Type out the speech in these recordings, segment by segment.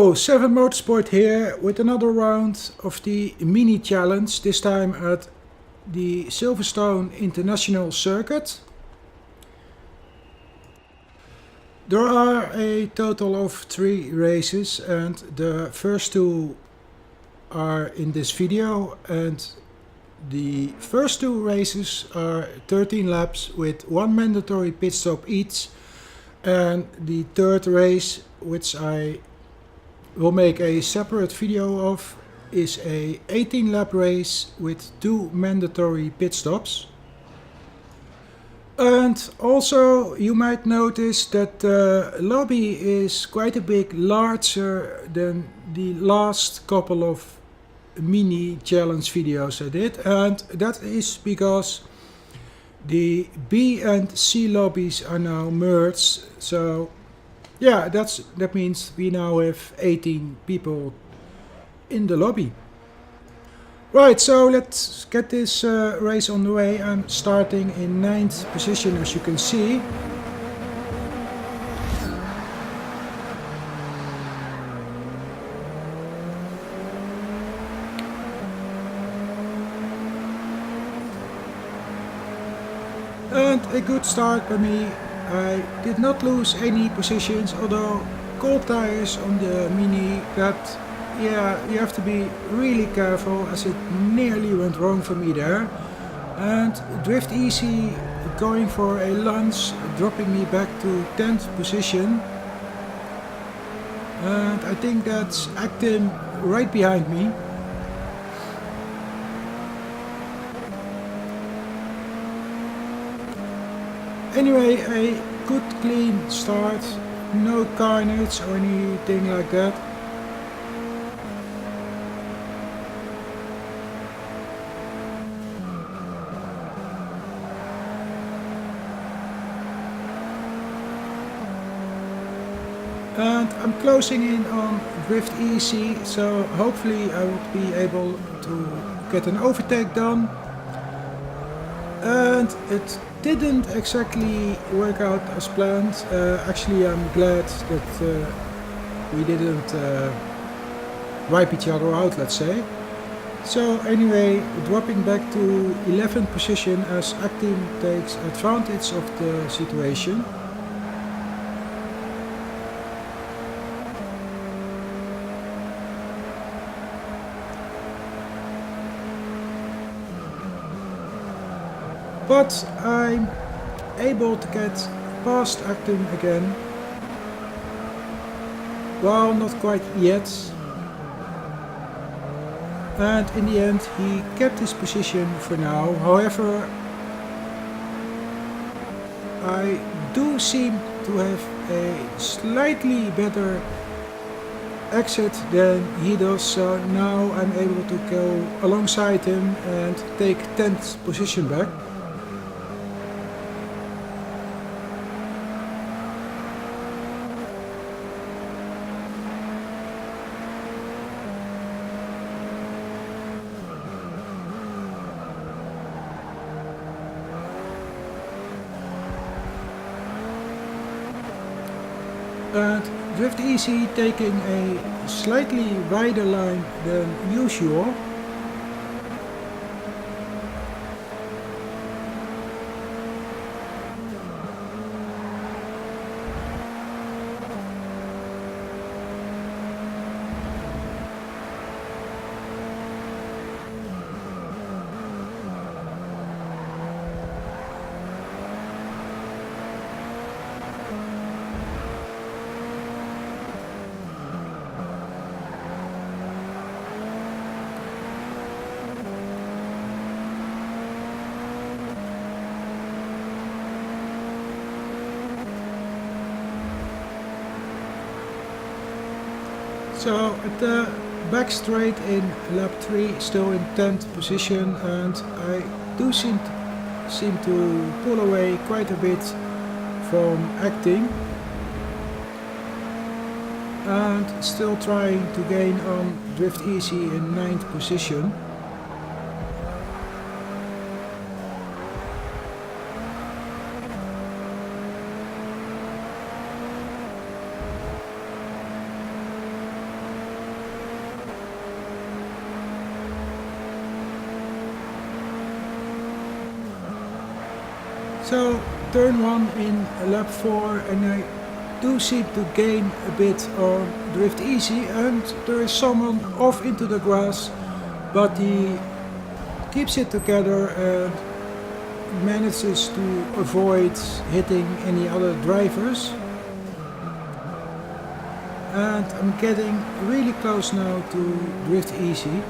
Hello, 7 Motorsport here with another round of the mini challenge, this time at the Silverstone International circuit. There are a total of 3 races and the first 2 are in this video, and the first 2 races are 13 laps with 1 mandatory pit stop each, and the third race, which I will make a separate video of, is a 18 lap race with 2 mandatory pit stops. And also you might notice that the lobby is quite a bit larger than the last couple of mini challenge videos I did, and that is because the B and C lobbies are now merged. So yeah, that means we now have 18 people in the lobby. Right, so let's get this race on the way. I'm starting in 9th position, as you can see. And a good start by me. I did not lose any positions, although cold tires on the Mini, that, yeah, you have to be really careful, as it nearly went wrong for me there. And Drift Easy going for a lunge, dropping me back to 10th position. And I think that's Actim right behind me. Anyway, a good clean start, no carnage or anything like that. And I'm closing in on Drift Easy, so hopefully I would be able to get an overtake done. And it didn't exactly work out as planned. Actually, I'm glad that we didn't wipe each other out, let's say. So anyway, dropping back to 11th position as Actim takes advantage of the situation. But I'm able to get past Actim again. Well, not quite yet. And in the end he kept his position for now. However, I do seem to have a slightly better exit than he does, so now I'm able to go alongside him and take 10th position back. And Drift Easy taking a slightly wider line than usual. So at the back straight in lap 3, still in 10th position, and I do seem to pull away quite a bit from Actim, and still trying to gain on Drift Easy in 9th position. So turn 1 in lap 4, and I do seem to gain a bit on Drift Easy, and there is someone off into the grass, but he keeps it together and manages to avoid hitting any other drivers. And I'm getting really close now to Drift Easy.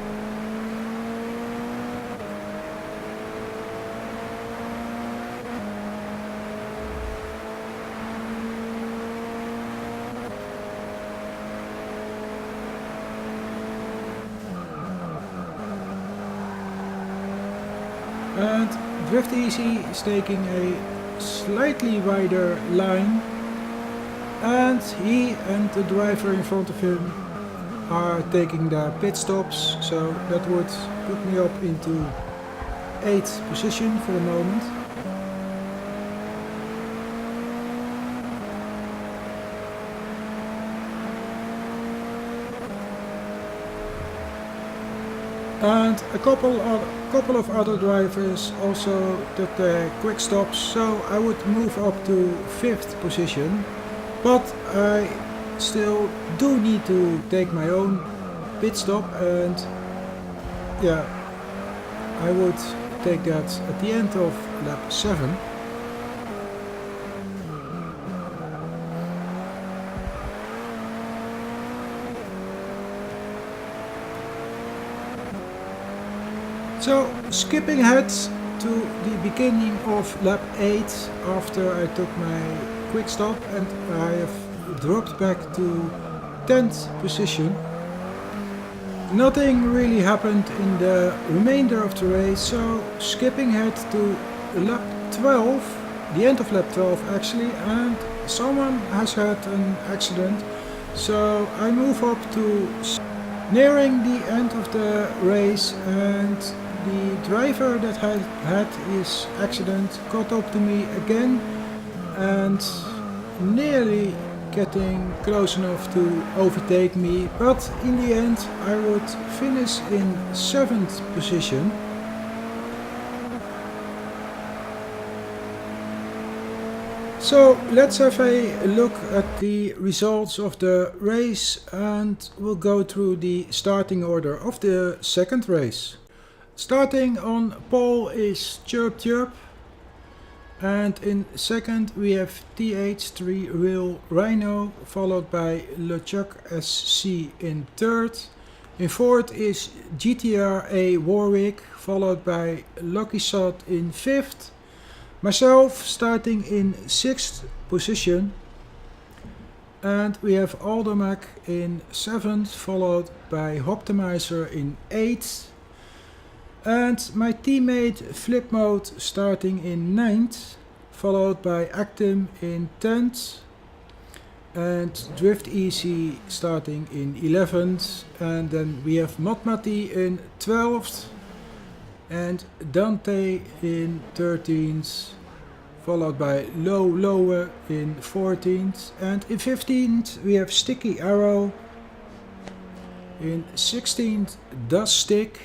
And Drift Easy is taking a slightly wider line, and he and the driver in front of him are taking their pit stops, so that would put me up into 8th position for the moment. And a couple of other drivers also took their quick stops, so I would move up to 5th position. But I still do need to take my own pit stop, and yeah, I would take that at the end of lap 7. So skipping ahead to the beginning of lap 8 after I took my quick stop, and I have dropped back to 10th position. Nothing really happened in the remainder of the race, so skipping ahead to lap 12, the end of lap 12 actually, and someone has had an accident, so I move up to nearing the end of the race, and the driver that had his accident caught up to me again and nearly getting close enough to overtake me, but in the end I would finish in 7th position. So let's have a look at the results of the race, and we'll go through the starting order of the second race. Starting on pole is Chirp Chirp, and in second we have TH3 Real Rhino, followed by LeChuck SC in third. In fourth is GTR-A Warwick, followed by Lucky Shot in fifth. Myself starting in 6th position, and we have Aldermac in 7th, followed by Hoptimizer in 8th. And my teammate Flip Mode starting in 9th, followed by Actim in 10th, and Drift Easy starting in 11th, and then we have Matmati in 12th, and Dante in 13th, followed by Lowe in 14th, and in 15th we have Sticky Arrow, in 16th Does Stick,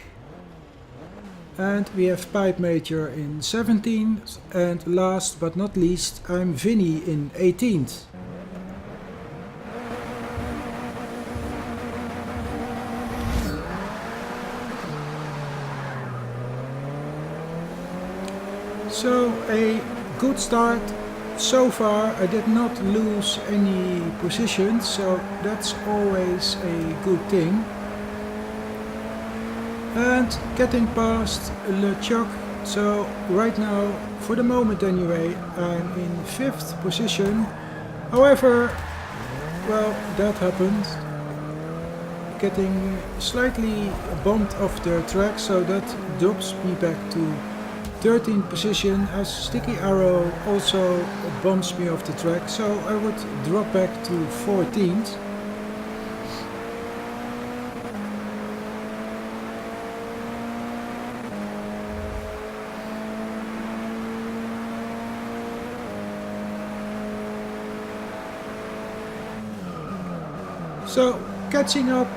and we have Pipe Major in 17th, and last but not least I'm Vinny in 18th. So a good start so far. I did not lose any positions, so that's always a good thing. And getting past LeChuck, so right now, for the moment anyway, I'm in 5th position. However, well, that happened. Getting slightly bumped off the track, so that drops me back to 13th position, as Sticky Arrow also bumps me off the track, so I would drop back to 14th. So catching up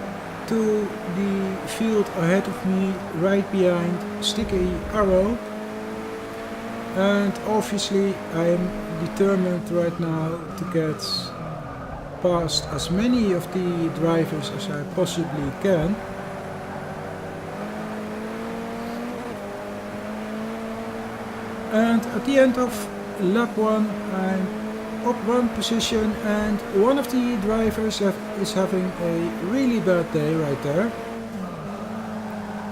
to the field ahead of me, right behind Sticky Arrow. And obviously I'm determined right now to get past as many of the drivers as I possibly can. And at the end of lap 1 I'm up 1 position, and one of the drivers is having a really bad day right there.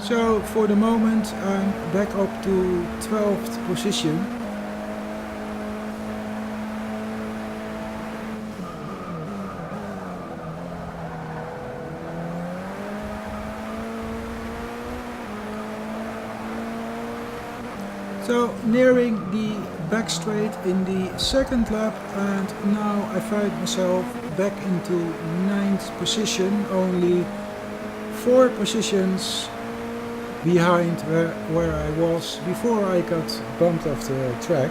So for the moment I'm back up to 12th position. So nearing the back straight in the second lap, and now I find myself back into 9th position, only 4 positions behind where I was before I got bumped off the track.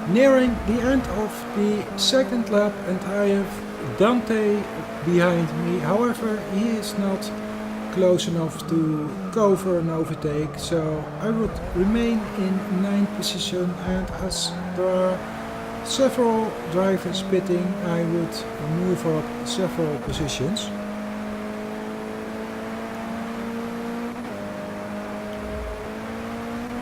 Nearing the end of the second lap, and I have Dante behind me. However, he is not close enough to go for an overtake, so I would remain in 9th position, and as there are several drivers pitting, I would move up several positions.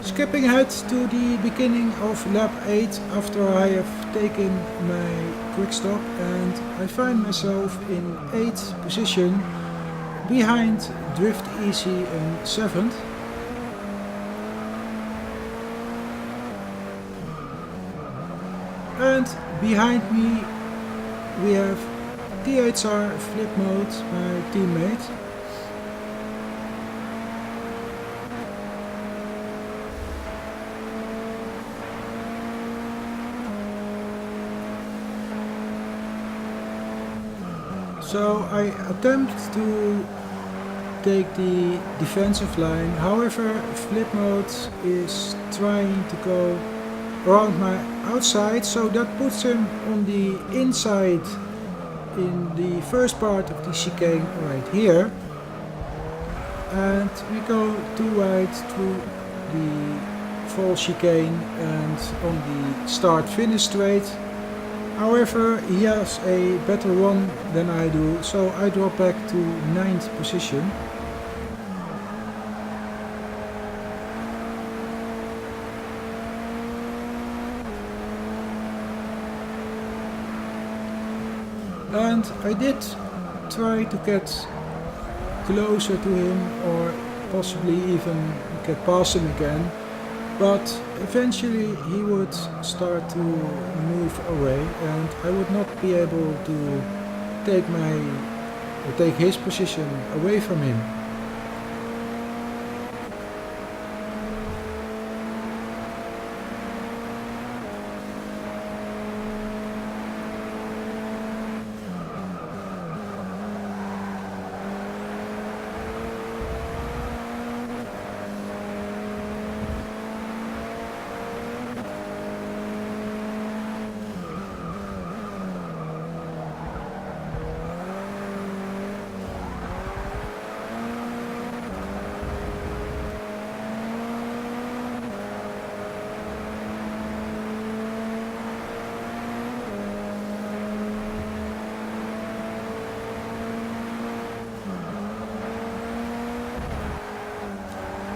Skipping ahead to the beginning of lap 8 after I have taken my quick stop, and I find myself in 8th position behind Drift Easy in 7th. And behind me we have THR Flip Mode, my teammate. So I attempt to take the defensive line, however Flip Mode is trying to go around my outside, so that puts him on the inside in the first part of the chicane right here. And we go too wide through the fall chicane and on the start-finish straight. However, he has a better run than I do, so I drop back to 9th position. And I did try to get closer to him, or possibly even get past him again, but eventually he would start to move away, and I would not be able to take his position away from him.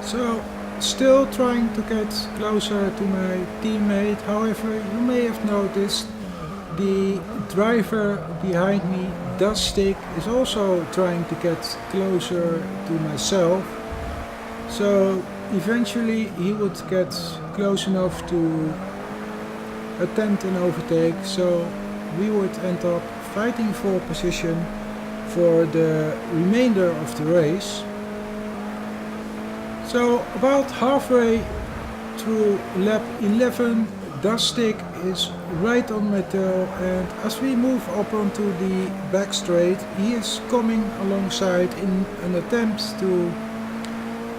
So, still trying to get closer to my teammate. However, you may have noticed the driver behind me, Dustic, is also trying to get closer to myself. So eventually he would get close enough to attempt an overtake, so we would end up fighting for position for the remainder of the race. So about halfway through lap 11, Dustic is right on my tail, and as we move up onto the back straight, he is coming alongside in an attempt to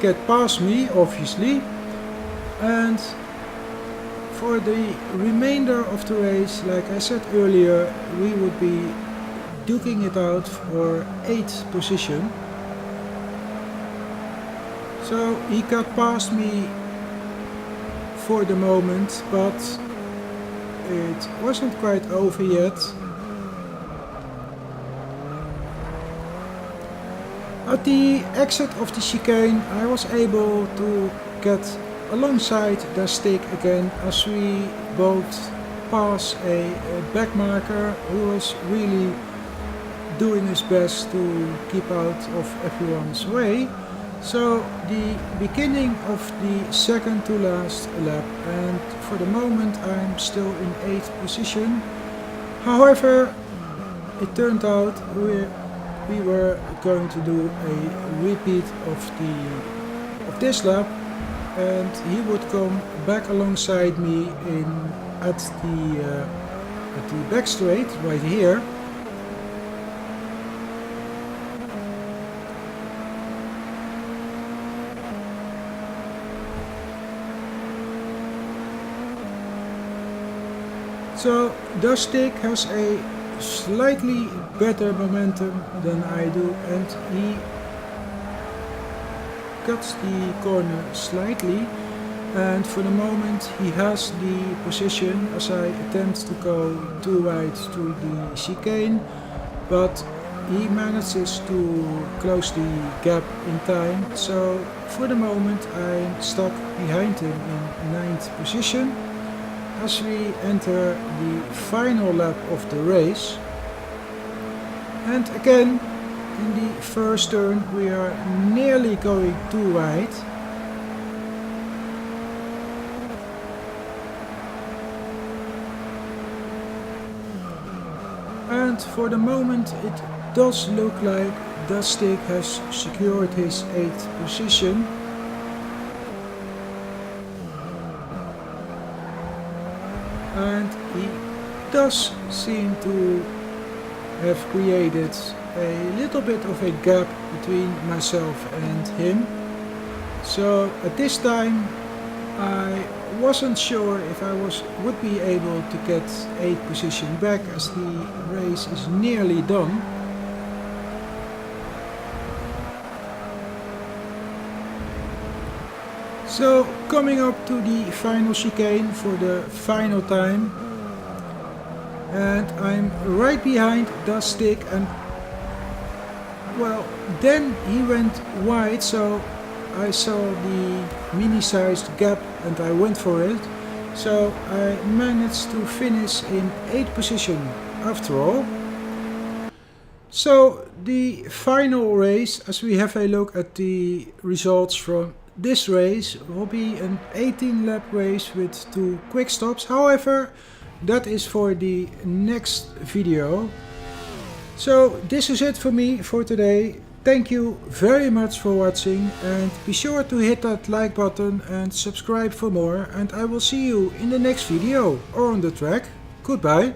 get past me, obviously. And for the remainder of the race, like I said earlier, we would be duking it out for 8th position. So he got past me for the moment, but it wasn't quite over yet. At the exit of the chicane I was able to get alongside the stick again as we both pass a backmarker who was really doing his best to keep out of everyone's way. So the beginning of the second to last lap, and for the moment I'm still in 8th position. However, it turned out we were going to do a repeat of this lap, and he would come back alongside me at the back straight right here. So Dustic has a slightly better momentum than I do, and he cuts the corner slightly, and for the moment he has the position as I attempt to go too wide through the chicane, but he manages to close the gap in time. So for the moment I'm stuck behind him in 9th position as we enter the final lap of the race. And again, in the first turn we are nearly going too wide. And for the moment it does look like Dustic has secured his 8th position. And he does seem to have created a little bit of a gap between myself and him. So at this time I wasn't sure if I would be able to get 8th position back, as the race is nearly done. So coming up to the final chicane for the final time, and I'm right behind Dustic, and well, then he went wide, so I saw the mini-sized gap and I went for it. So I managed to finish in 8th position after all. So the final race, as we have a look at the results from this race, will be an 18 lap race with 2 quick stops. However, that is for the next video. So this is it for me for today. Thank you very much for watching, and be sure to hit that like button and subscribe for more, and I will see you in the next video or on the track. Goodbye.